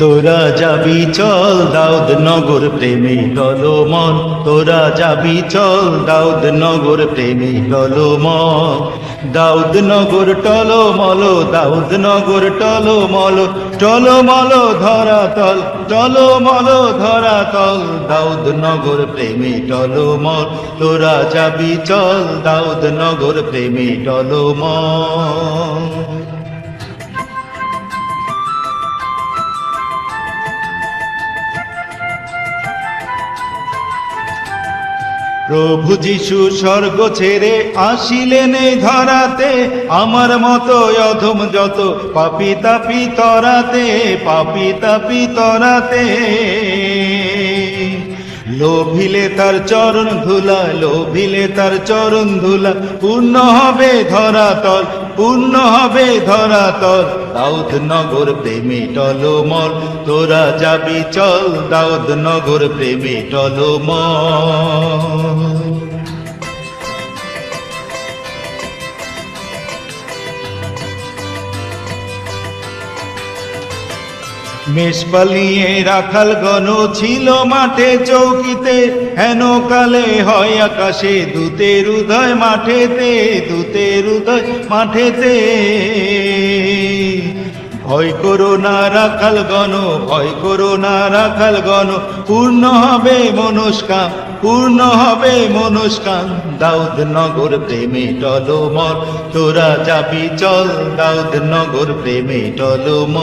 তোরা যাবি চল দাউদ নগর প্রেমে টলমল, তোরা যাবি চল দাউদ নগর প্রেমে টলমল। দাউদ নগর টলমল, দাউদ নগর টলমল, টলমল ধরাতল, টলমল ধরাতল। দাউদ নগর প্রেমে টলমল, তোরা যাবি চল দাউদ নগর প্রেমে টলমল। প্রভু যিশু স্বর্গ ছেড়ে আসিলেন এই ধরাতে, আমার মতো অধম যত পাপী তাপী তরাতে, পাপী তাপী তরাতে। লোভিলে তার চরণ ধুলা, লোভিলে তার চরণ ধুলা, পূর্ণ হবে ধরাতল, পূর্ণ হবে ধরাতল। দাউদ নগর প্রেমে টলমল, তোরা যাবি চল দাউদ নগর প্রেমে টলমল। মেষ পালিয়ে রাখাল গণ ছিল মাঠে চৌকিতে, হেন কালে হয় আকাশে দূতের উদয় মাঠেতে, দূতের উদয় মাঠেতে। ভয় করো না রাখাল গণ, ভয় করো না রাখাল গণ, পূর্ণ হবে মনস্কাম, পূর্ণ হবে মনস্কাম। দাউদ নগর প্রেমে টলমল, তোরা যাবি চল দাউদ নগর প্রেমে টলমল।